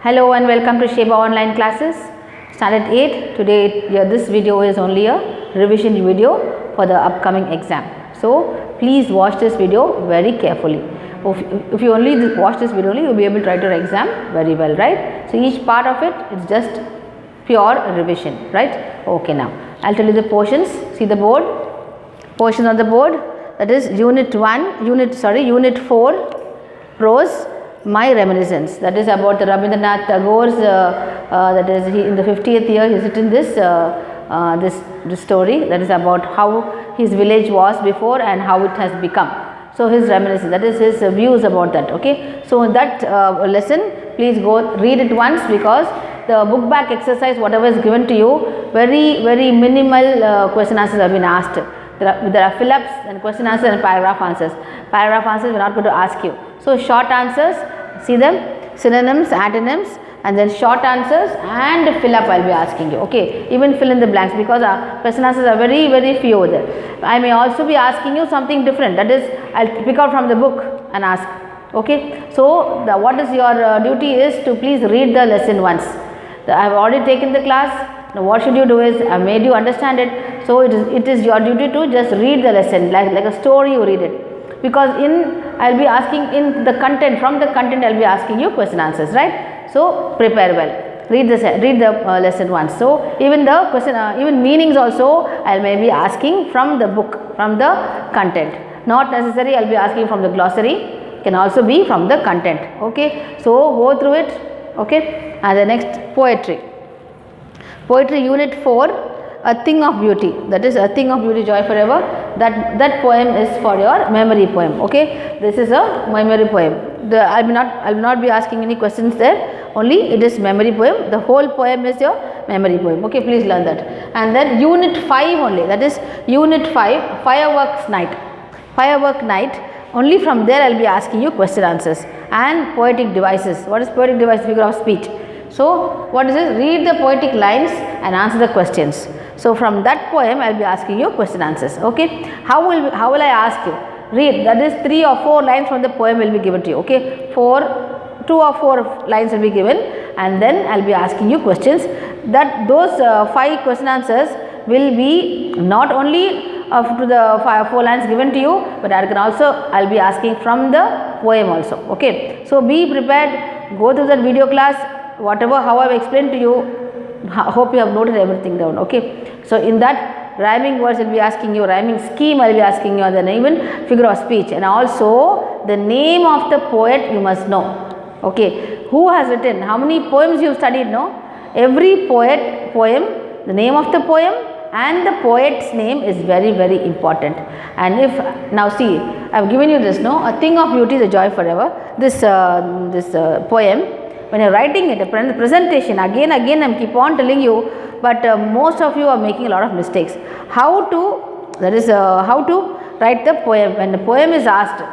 Hello and welcome to Sheba Online Classes, Standard 8. Today this video is only a revision video for the upcoming exam. So please watch this video very carefully. If you only watch this video only, you will be able to write your exam very well, right? So each part of it is just pure revision, right? Okay, now I'll tell you the portions. See the board, portions on the board. That is Unit 4, Prose. My Reminiscence, that is about the Rabindranath Tagore's, that is in the 50th year he has written this story, that is about how his village was before and how it has become. So his reminiscence, that is his views about that. Okay, so in that lesson, please go read it once, because the book back exercise, whatever is given to you, very minimal question answers have been asked. There are fill-ups and question answers and paragraph answers. Paragraph answers we are not going to ask you. So short answers, see them, synonyms, antonyms, and then short answers and fill-up I will be asking you. Okay, even fill in the blanks, because question answers are very few there. I may also be asking you something different, that is I will pick out from the book and ask. Okay, so what is your duty is to please read the lesson once. I have already taken the class. Now what should you do is, I made you understand it, so it is your duty to just read the lesson like a story. You read it, because I will be asking in the content, from the content I will be asking you question answers, right? So prepare well, read the lesson once. So even the question, even meanings also I may be asking from the book, from the content. Not necessary I will be asking from the glossary, can also be from the content. Okay, so go through it. Okay, and the next, poetry. Poetry Unit 4, A Thing of Beauty, that is A Thing of Beauty, Joy Forever. That poem is for your memory poem. Okay, this is a memory poem. I will not be asking any questions there, only it is memory poem. The whole poem is your memory poem. Okay, please learn that. And then Unit 5 only, that is Unit 5, Fireworks Night. Firework Night, only from there I will be asking you question answers. And poetic devices. What is poetic device? Figure of speech. So what is it? Read the poetic lines and answer the questions. So from that poem I will be asking you question answers. Okay, how will I ask you? Read, that is 3 or 4 lines from the poem will be given to you. Okay, 2 or 4 lines will be given, and then I will be asking you questions. That those 5 question answers will be not only to the 4 lines given to you, but I will be asking from the poem also. Okay, so be prepared, go through that video class. Whatever, how I have explained to you, hope you have noted everything down. Okay, so in that, rhyming words will be asking you, rhyming scheme I will be asking you, then even figure of speech, and also the name of the poet you must know. Okay, who has written, how many poems you have studied, no? Every poem, the name of the poem and the poet's name is very important. And if, now see, I have given you this, no? A Thing of Beauty, the Joy Forever, this poem. When you are writing it, a presentation, again I am keep on telling you, but most of you are making a lot of mistakes. How to write the poem. When the poem is asked,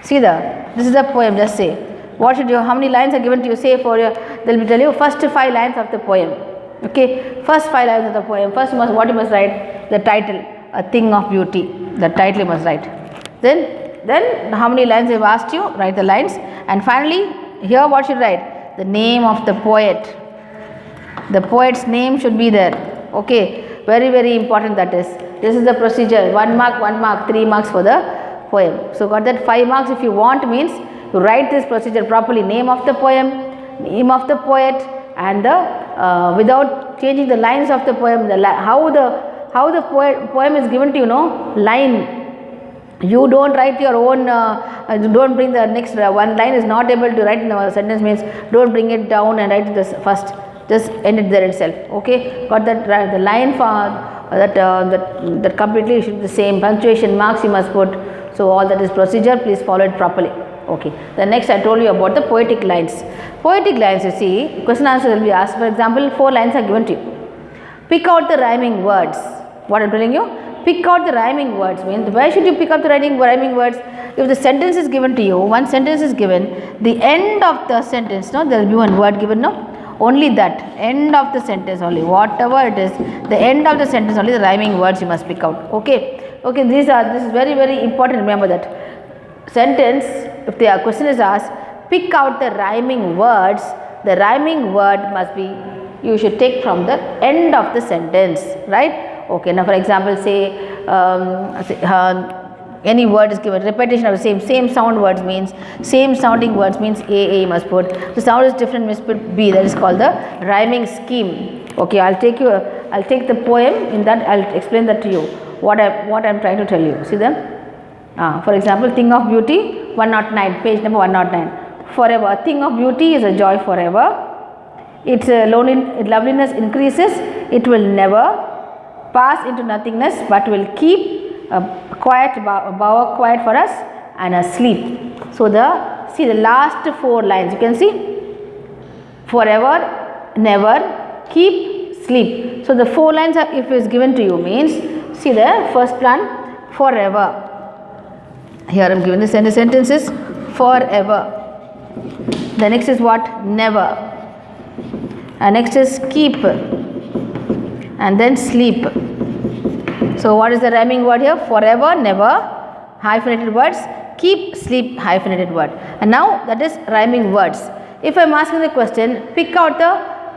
see this is the poem, just say, what should you, how many lines are given to you, say for your, they will tell you first 5 lines of the poem. Okay, first 5 lines of the poem. First what you must write? The title, A Thing of Beauty, the title you must write. Then how many lines they have asked you, write the lines, and finally here what should you write? The name of the poet. The poet's name should be there. Okay, very important that is. This is the procedure. 1 mark, 3 marks for the poem. So got that 5 marks if you want, means you write this procedure properly. Name of the poem, name of the poet, and the without changing the lines of the poem. How the poem is given to you, no? Line. You don't write your own, don't bring the next one line is not able to write in the sentence, means don't bring it down and write this first, just end it there itself. Okay, got that, the line for that completely should be the same. Punctuation marks you must put. So all that is procedure, please follow it properly. Okay, the next I told you about the poetic lines. Poetic lines, you see, question answer will be asked. For example, 4 lines are given to you. Pick out the rhyming words. What I am telling you? Pick out the rhyming words. Means why should you pick up the rhyming words? If the sentence is given to you, one sentence is given, the end of the sentence, no, there will be one word given, no? Only that, end of the sentence only, whatever it is, the end of the sentence only, the rhyming words you must pick out. Okay, this is very important. Remember that sentence, if the question is asked, pick out the rhyming words, the rhyming word must be, you should take from the end of the sentence, right? Okay, now for example, say any word is given, repetition of the same sound words means, same sounding words means A you must put. The sound is different, must put B. That is called the rhyming scheme. Okay, I'll take the poem, in that I'll explain that to you, what I'm trying to tell you. See them? For example, thing of beauty, 109, page number 109. Forever, a thing of beauty is a joy forever. Its loveliness increases, it will never pass into nothingness, but will keep quiet, bower quiet for us and asleep. So see the last 4 lines, you can see, forever, never, keep, sleep. So the 4 lines are, if it is given to you, means, see the first plan, forever. Here I am given the sentences, forever. The next is what? Never. And next is keep, and then sleep. So what is the rhyming word here? Forever, never, hyphenated words, keep, sleep, hyphenated word. And now that is rhyming words. If I am asking the question, pick out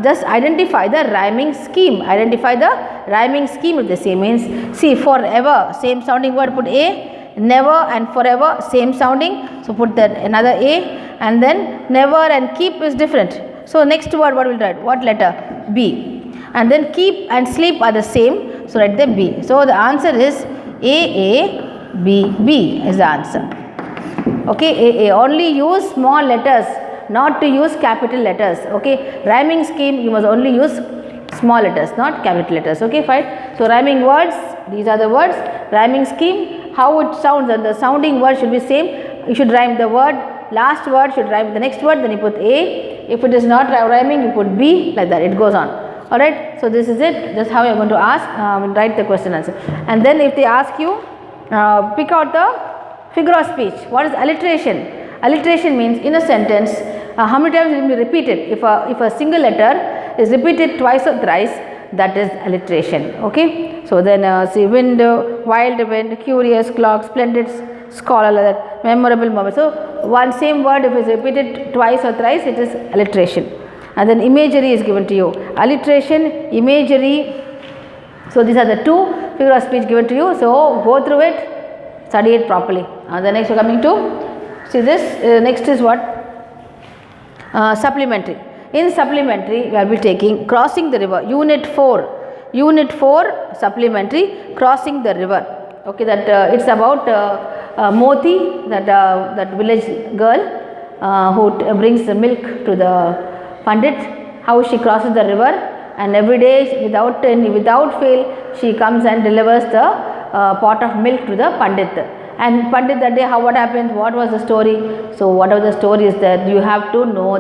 just identify the rhyming scheme. Identify the rhyming scheme of the same means, see, forever, same sounding word, put A, never and forever, same sounding, so put that another A, and then never and keep is different. So next word what will write? What letter? B. And then keep and sleep are the same, so write the B. So the answer is A, B is the answer. Okay, A. Only use small letters, not to use capital letters. Okay, rhyming scheme you must only use small letters, not capital letters. Okay, fine. So rhyming words, these are the words. Rhyming scheme, how it sounds, and the sounding word should be same. You should rhyme the word, last word should rhyme with the next word, then you put A. If it is not rhyming, you put B, like that, it goes on. Alright, so this is it, that's how you are going to ask, write the question answer. And then if they ask you, pick out the figure of speech. What is alliteration? Alliteration means in a sentence, how many times it will be repeated. If a single letter is repeated twice or thrice, that is alliteration. Okay, so then see, wind, wild wind, curious, clock, splendid, scholar, like that, memorable moment. So one same word, if it is repeated twice or thrice, it is alliteration. And then imagery is given to you. Alliteration, imagery. So these are the 2 figure of speech given to you. So go through it, study it properly. The next we are coming to, see this, next is what? Supplementary. In supplementary, we will be taking crossing the river, unit 4. Unit 4, supplementary, crossing the river. Okay, that it's about Moti, that village girl who brings the milk to the Pandit, how she crosses the river, and every day without fail she comes and delivers the pot of milk to the Pandit. And Pandit that day, what happened, what was the story? So whatever the story is there, you have to know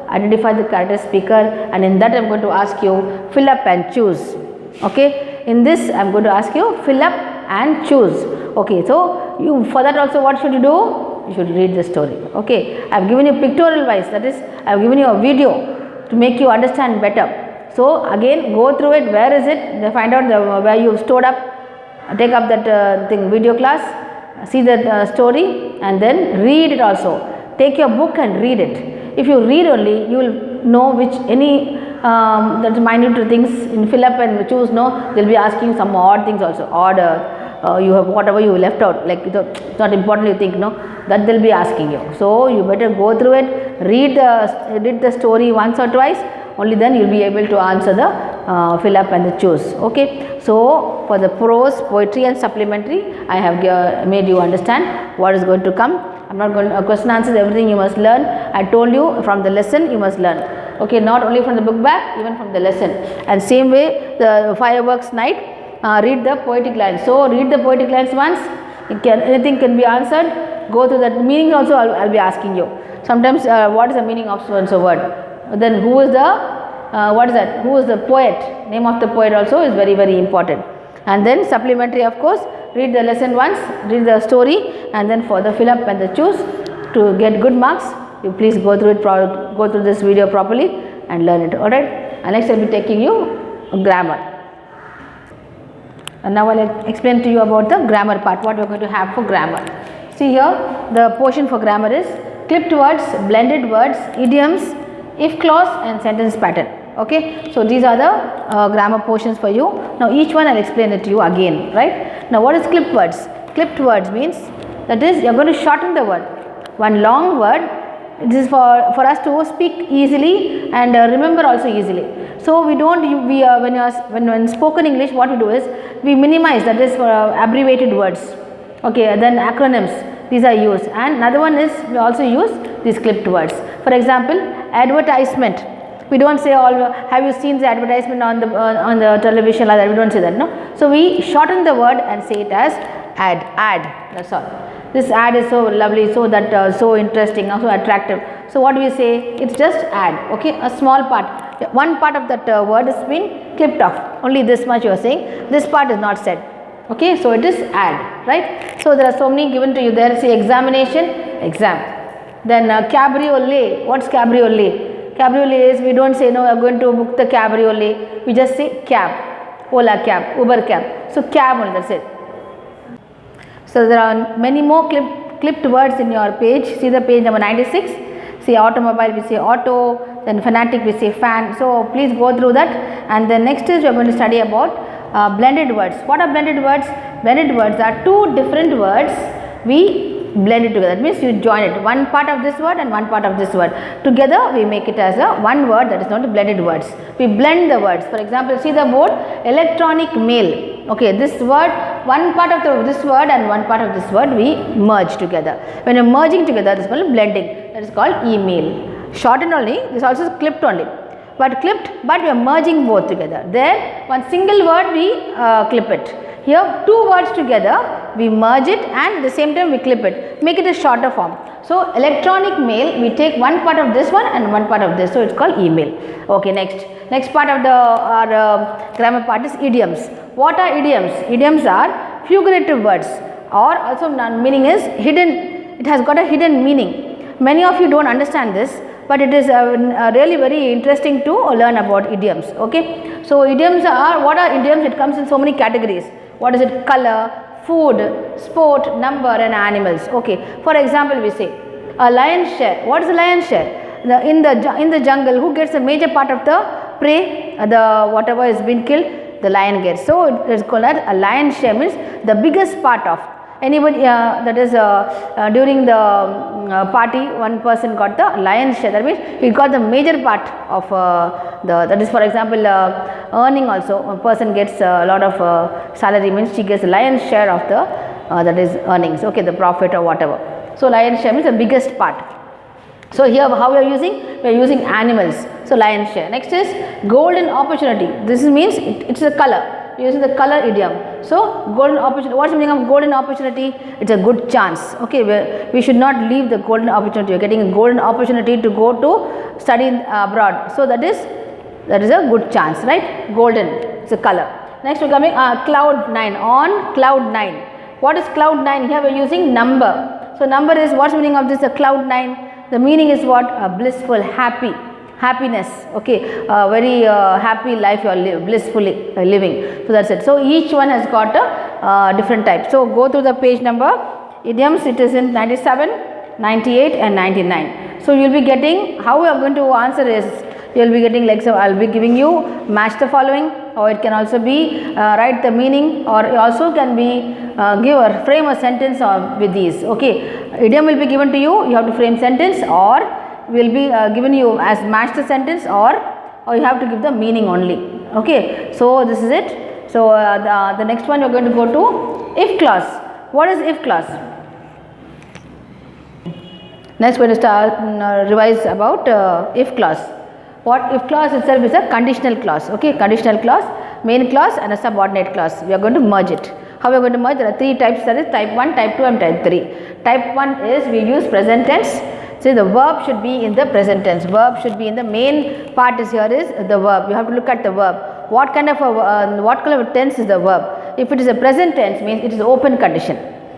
identify the character speaker, and in that I am going to ask you fill up and choose. Okay, in this I am going to ask you fill up and choose. Okay, so you, for that also what should you do? You should read the story. Okay, I have given you pictorial wise, that is I have given you a video to make you understand better. So again go through it, where is it, find out where you have stored up, take up that video class, see the story, and then read it also. Take your book and read it. If you read only, you will know which any that minute things in fill up and choose. No, they will be asking some odd things also, odd you have whatever you left out, like it's not important, you think, no, that they will be asking you. So you better go through it, read the story once or twice, only then you will be able to answer the fill up and the choose. Okay, so for the prose, poetry and supplementary, I have made you understand what is going to come. I am not going to question answers, everything you must learn. I told you from the lesson you must learn. Okay, not only from the book back, even from the lesson. And same way the fireworks night, read the poetic lines. So read the poetic lines once, anything can be answered. Go to that meaning also, I'll be asking you. Sometimes what is the meaning of so and so word? Then who is what is that? Who is the poet? Name of the poet also is very, very important. And then supplementary, of course, read the lesson once, read the story, and then for the fill up and the choose, to get good marks, you please go through it, go through this video properly and learn it. Alright, and next I will be taking you grammar. And now I will explain to you about the grammar part, what we are going to have for grammar. See here, the portion for grammar is clipped words, blended words, idioms, if clause and sentence pattern. Okay, so these are the grammar portions for you. Now each one I'll explain it to you again, right? Now what is clipped words? Clipped words means that is you are going to shorten the word. One long word, this is for us to speak easily and remember also easily. So we don't when spoken English, what we do is we minimize, that is for abbreviated words. Okay, then acronyms, these are used, and another one is we also use these clipped words. For example, advertisement. We don't say all, have you seen the advertisement on the television, like that, we don't say that, no. So we shorten the word and say it as ad, that's all. This ad is so lovely, so that so interesting, so attractive. So what do we say? It's just ad, okay, a small part. One part of that word has been clipped off, only this much you are saying, this part is not said. Okay, so it is ad, right? So there are so many given to you there. Say examination, exam. Then cabriolet. What's cabriolet? Cabriolet is, we don't say no, we are going to book the cabriolet. We just say cab, Ola cab, Uber cab. So cab only, that's it. So there are many more clipped words in your page. See the page number 96. See automobile, we say auto. Then fanatic, we say fan. So please go through that. And the next is we are going to study about blended words. What are blended words? Blended words are two different words we blend it together. That means you join it, one part of this word and one part of this word together, we make it as a one word, that is not blended words. We blend the words. For example, see the board, electronic mail. Okay, this word, one part of this word and one part of this word we merge together. When you are merging together, this is called blending. That is called email. Shortened only, this also is clipped only. But clipped, but we are merging both together. There, one single word we clip it. Here, two words together, we merge it and at the same time we clip it. Make it a shorter form. So, electronic mail, we take one part of this one and one part of this. So, it's called email. Okay, next. Next part of our grammar part is idioms. What are idioms? Idioms are figurative words, or also meaning is hidden. It has got a hidden meaning. Many of you don't understand this, but it is really very interesting to learn about idioms. Okay, so idioms are, what are idioms? It comes in so many categories. What is it? Color, food, sport, number and animals. Okay, for example, we say a lion's share. What is a lion's share? In the jungle, who gets a major part of the prey? The whatever has been killed, the lion gets. So it is called as a lion's share, means the biggest part of. Anybody that is during the party, one person got the lion's share. That means he got the major part of that is, for example, earning also. A person gets a lot of salary, means she gets the lion's share of the that is earnings. Okay, the profit or whatever. So lion's share means the biggest part. So here how we are using? We are using animals. So lion's share. Next is golden opportunity. This means it's a color. Using the color idiom. So golden opportunity. What's the meaning of golden opportunity? It's a good chance. Okay, we should not leave the golden opportunity. You're getting a golden opportunity to go to study abroad. So that is a good chance, right? Golden. It's a color. Next we're coming cloud 9. On cloud 9. What is cloud 9? Here we're using number. So number is, what's the meaning of this? A cloud 9. The meaning is what? Blissful, happy. Happiness, okay, very happy life you are blissfully living. So that's it. So each one has got a different type. So go through the page number. Idioms, it is in 97, 98 and 99. So you will be getting, how we are going to answer is, you will be getting like, so I will be giving you match the following, or it can also be write the meaning, or it also can be give or frame a sentence with these. Okay, idiom will be given to you, you have to frame sentence, or will be given you as match the sentence, or you have to give the meaning only. Okay, so this is it. So the next one you are going to go to if clause. What is if clause? Next we are going to start revise about if clause. What if clause itself is a conditional clause. Okay, conditional clause, main clause and a subordinate clause. We are going to merge it. How we are going to merge? There are three types, that is type 1, type 2 and type 3. Type 1 is we use present tense. So the verb should be in the present tense. Verb should be in the main part is here is the verb. You have to look at the verb. What kind of a what kind of a tense is the verb? If it is a present tense, means it is open condition.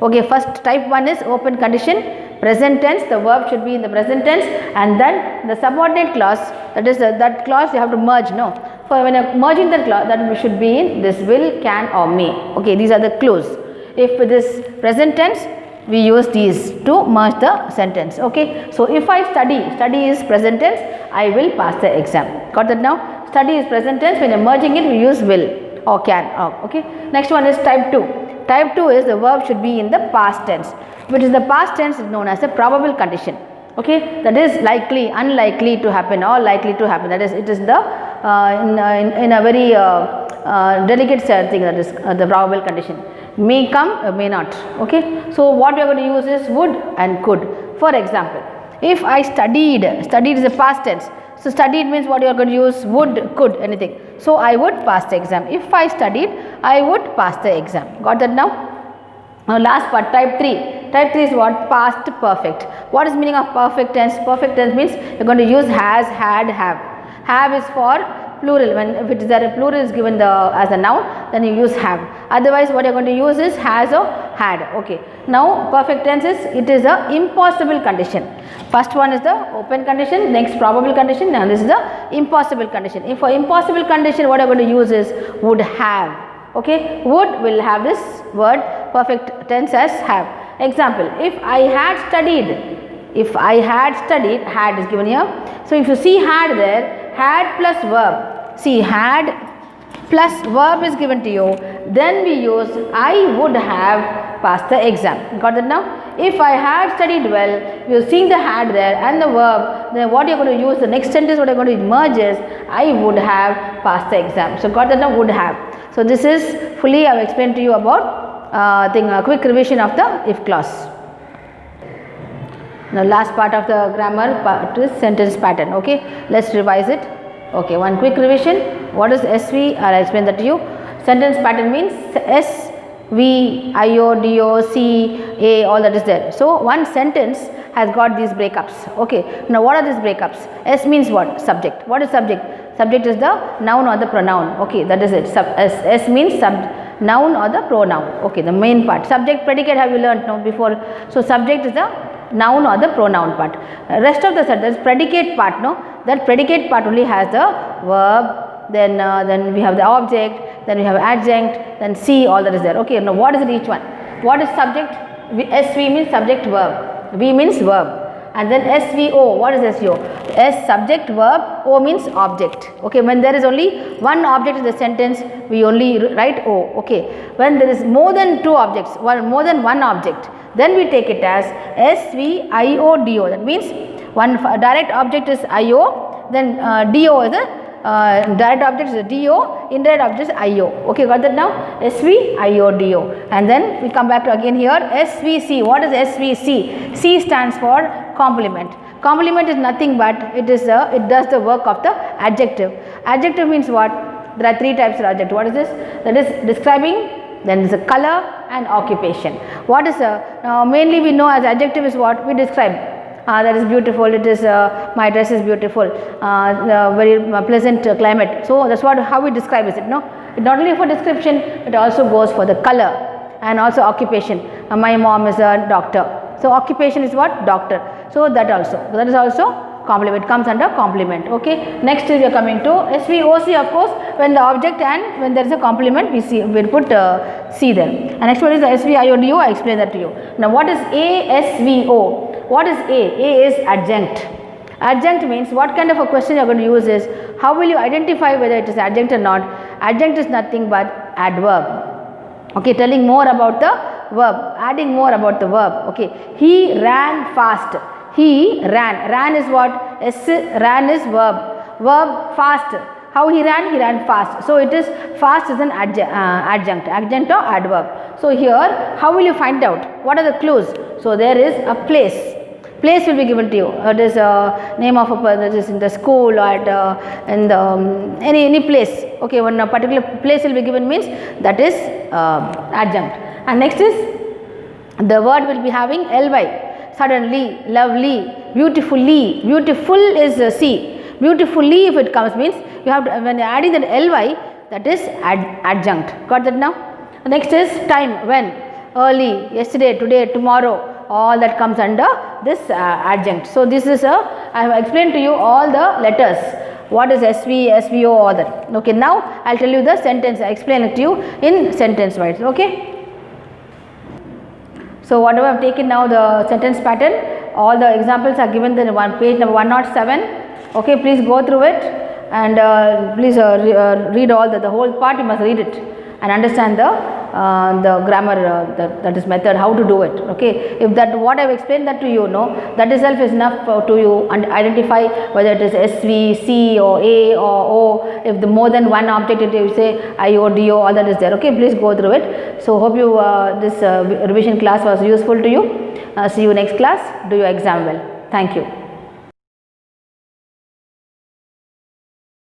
Okay, first type 1 is open condition, present tense. The verb should be in the present tense, and then the subordinate clause, that is that clause you have to merge. No, for when you are merging that clause, that should be in this will, can or may. Okay, these are the clues. If it is present tense, we use these to merge the sentence. Okay. So if I study is present tense, I will pass the exam. Got that now? Study is present tense. When you are merging it, we use will or can. Okay. Next one is type 2. Type 2 is the verb should be in the past tense, which is the past tense is known as a probable condition. Okay, that is likely, unlikely to happen or likely to happen. That is, it is the in a very delicate thing, that is the probable condition. May come, may not. Okay, so what we are going to use is would and could. For example, if I studied is the past tense. So studied means what you are going to use, would, could, anything. So I would pass the exam. If I studied, I would pass the exam. Got that now? Now last part, type 3. Type 3 is what? Past perfect. What is meaning of perfect tense? Perfect tense means you are going to use has, had, have. Have is for plural. When if it is there a plural is given as a noun, then you use have. Otherwise what you are going to use is has or had. Okay. Now perfect tense is, it is a impossible condition. First one is the open condition, next probable condition, now this is the impossible condition. If for impossible condition, what I am going to use is would have. Okay, would will have this word perfect tense as have. Example, if I had studied, had is given here. So if you see had there, had plus verb, see had plus verb is given to you, then we use I would have passed the exam. Got that now? If I had studied well, you are seeing the had there and the verb, then what you are going to use, the next sentence what you are going to merge is I would have passed the exam. So got that now? Would have. So this is fully I have explained to you about a quick revision of the if clause. Now last part of the grammar part is sentence pattern. Okay, let's revise it. Okay, one quick revision. What is SV? I'll explain that to you. Sentence pattern means S, V, I, O, D, O, C, A, all that is there. So one sentence has got these breakups. Okay, now what are these breakups? S means what? Subject. What is subject? Subject is the noun or the pronoun. Okay, that is it. S means noun or the pronoun. Okay, the main part. Subject, predicate have you learnt now before? So subject is the noun or the pronoun part. Rest of the sentence, predicate part, no? That predicate part only has the verb, then we have the object, then we have adjunct, then C, all that is there. Okay, now what is it each one? What is subject? SV means subject verb, V means verb, and then SVO. What is SVO? S subject verb, O means object. Okay, when there is only one object in the sentence, we only write O. Okay, when there is more than two objects, more than one object, then we take it as SVIODO. That means one direct object is IO, then DO is a direct object is a DO, indirect object is IO. Okay, got that now? SVIODO. And then we come back to again here SVC. What is SVC? C stands for complement. Complement is nothing but it does the work of the adjective. Adjective means what? There are three types of adjective. What is this? That is describing, then there is a color and occupation. What is mainly we know as adjective is what? We describe. That is beautiful, it is my dress is beautiful, very pleasant climate. So that's how we describe it, no? It not only for description, it also goes for the color and also occupation. My mom is a doctor. So occupation is what? Doctor. So that is also complement, comes under complement. Okay, next we are coming to SVOC. Of course, when the object and when there is a complement, we put C there. And next one is the SVIODO. I explain that to you. Now what is ASVO? What is A? A is adjunct. Adjunct means what kind of a question you are going to use is how will you identify whether it is adjunct or not? Adjunct is nothing but adverb. Okay, telling more about the verb, adding more about the verb. Okay, he ran fast. He ran. Ran is what? Ran is verb. Verb fast. How he ran? He ran fast. So it is fast is an adjunct. Adjunct or adverb. So here, how will you find out? What are the clues? So there is a place. Place will be given to you. It is a name of a person that is in the school or at in the any place. Okay, when a particular place will be given means that is adjunct. And next is the word will be having ly. Suddenly, lovely, beautifully. Beautiful is C. Beautifully if it comes means you have to, when you are adding that ly, that is adjunct. Got that now? Next is time, when, early, yesterday, today, tomorrow. All that comes under this adjunct. So this is I have explained to you all the letters. What is SV, SVO, all that. Okay, now I will tell you the sentence. I explain it to you in sentence wise. Okay. So, whatever I have taken now the sentence pattern, all the examples are given in one page number 107. Okay, please go through it and please read all the whole part. You must read it and understand the grammar, that is method, how to do it. Okay, if that what I have explained that to you, that itself is enough to you and identify whether it is SV, C or A or O. If the more than one object, if you say I, O, D, O, all that is there. Okay, please go through it. So, hope you this revision class was useful to you. See you next class. Do your exam well. Thank you.